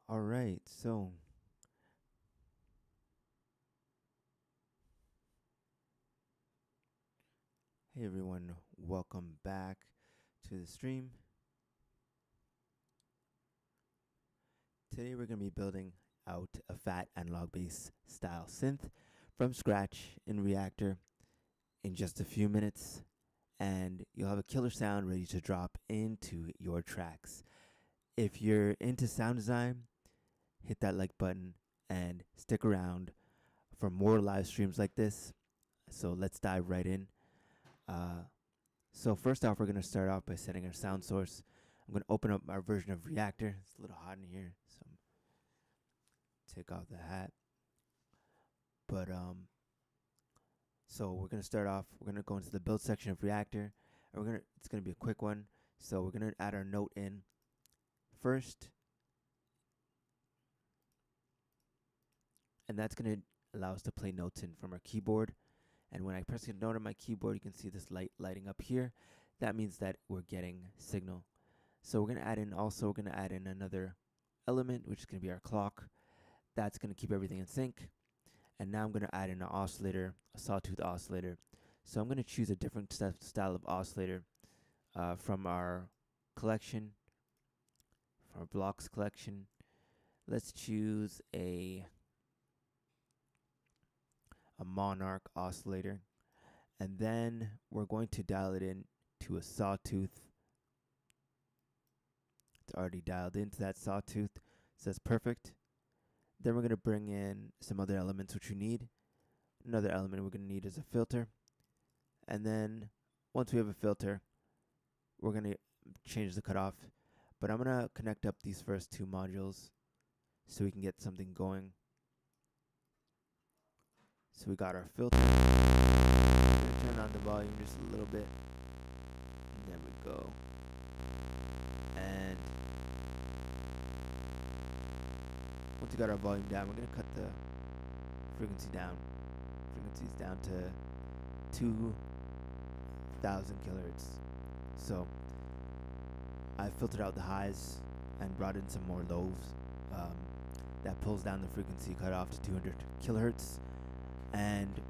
All right, so hey everyone, welcome back to the stream. Today we're going to be building out a fat analog bass style synth from scratch in Reaktor in just a few minutes, and you'll have a killer sound ready to drop into your tracks. If you're into sound design, hit that like button and stick around for more live streams like this. So let's dive right in. So first off, we're going to start off by setting our sound source. I'm going to open up our version of Reaktor. It's a little hot in here, so take off the hat. But so we're going to start off. We're going to go into the build section of Reaktor, and it's going to be a quick one. So we're going to add our note in first, and that's going to allow us to play notes in from our keyboard. And when I press the note on my keyboard, you can see this light lighting up here. That means that we're getting signal. So we're going to add in another element, which is going to be our clock. That's going to keep everything in sync. And now I'm going to add in an oscillator, a sawtooth oscillator. So I'm going to choose a different style of oscillator from our collection, from our blocks collection. Let's choose a monarch oscillator, and then we're going to dial it in to a sawtooth. It's already dialed into that sawtooth, so that's perfect. Then we're going to bring in some other elements which we need. Another element we're going to need is a filter, and then once we have a filter, we're going to change the cutoff. But I'm going to connect up these first two modules so we can get something going. So we got our filter. I'm going to turn on the volume just a little bit. And there we go. And once we got our volume down, we're going to cut the frequencies down to 2,000 kilohertz. So I filtered out the highs and brought in some more lows. That pulls down the frequency cutoff to 200 kilohertz. And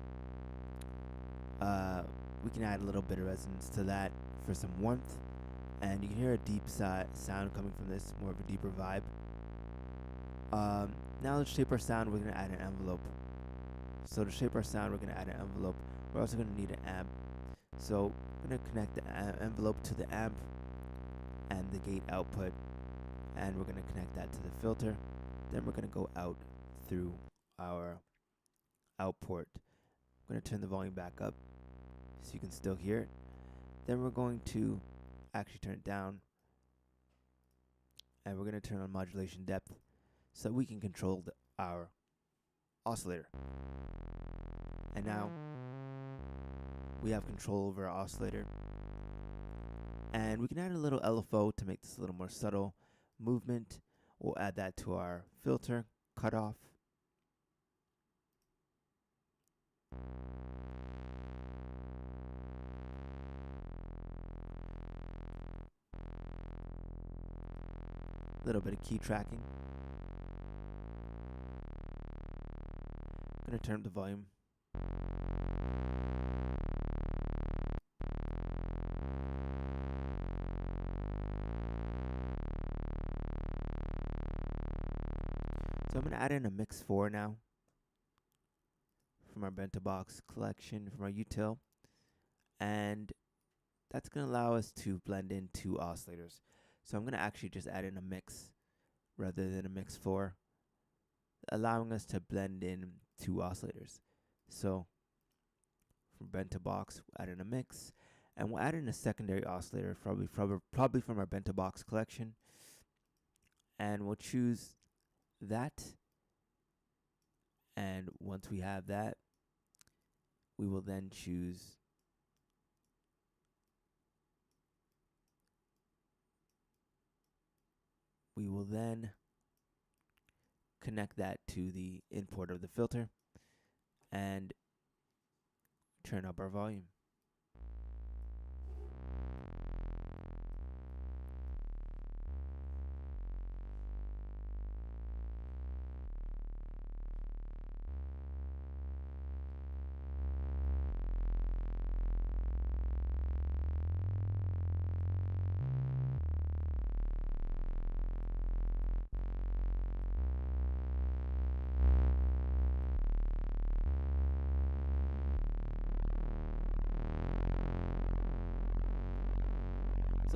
we can add a little bit of resonance to that for some warmth, and you can hear a deep sound coming from this, more of a deeper vibe. Now let's shape our sound. We're going to add an envelope. So to shape our sound, we're going to add an envelope. We're also going to need an amp. So we're going to connect the envelope to the amp and the gate output, and we're going to connect that to the filter. Then we're going to go out through our out port. I'm going to turn the volume back up so you can still hear it. Then we're going to actually turn it down, and we're going to turn on modulation depth so we can control our oscillator. And now we have control over our oscillator, and we can add a little LFO to make this a little more subtle movement. We'll add that to our filter cutoff. Little bit of key tracking. I'm going to turn up the volume. So I'm going to add in a mix 4 now from our bento box collection, from our util, and that's going to allow us to blend in two oscillators. So I'm going to actually just add in a mix rather than a mix 4, allowing us to blend in two oscillators. So from bento box, we'll add in a mix, and we'll add in a secondary oscillator, probably from our bento box collection, and we'll choose that. And once we have that, we will then choose connect that to the input of the filter and turn up our volume.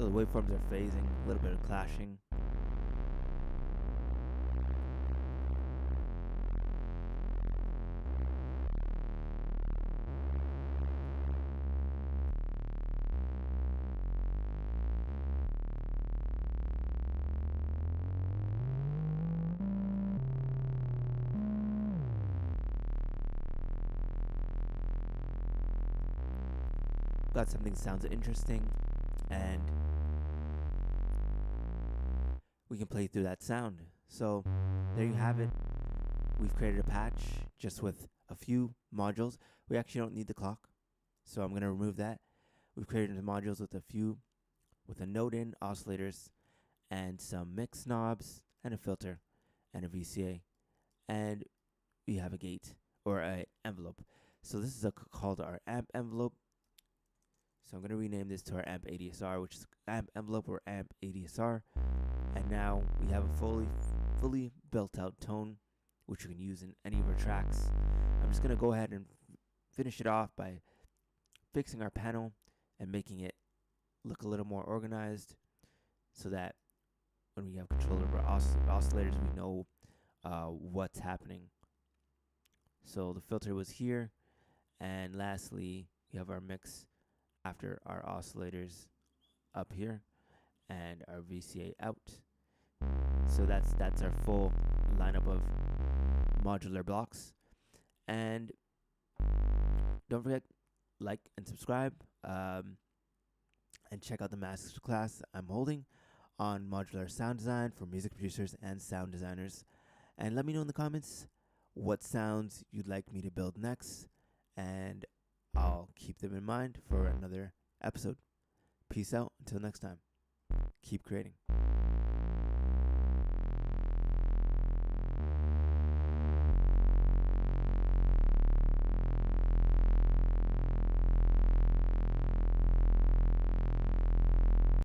So the waveforms are phasing, a little bit of clashing. Got something sounds interesting, and we can play through that sound. So there you have it. We've created a patch just with a few modules. We actually don't need the clock, so I'm going to remove that. We've created the modules with a node in, oscillators, and some mix knobs, and a filter, and a VCA. And we have a gate, or a envelope. So this is called our amp envelope. So I'm going to rename this to our amp ADSR, which is amp envelope or amp ADSR. And now we have a fully built out tone, which you can use in any of our tracks. I'm just going to go ahead and finish it off by fixing our panel and making it look a little more organized, so that when we have control over oscillators, we know what's happening. So the filter was here, and lastly, we have our mix after our oscillators up here and our VCA out. So that's our full lineup of modular blocks. And don't forget, like and subscribe, and check out the masterclass I'm holding on modular sound design for music producers and sound designers. And let me know in the comments what sounds you'd like me to build next, and I'll keep them in mind for another episode. Peace out until next time. Keep creating.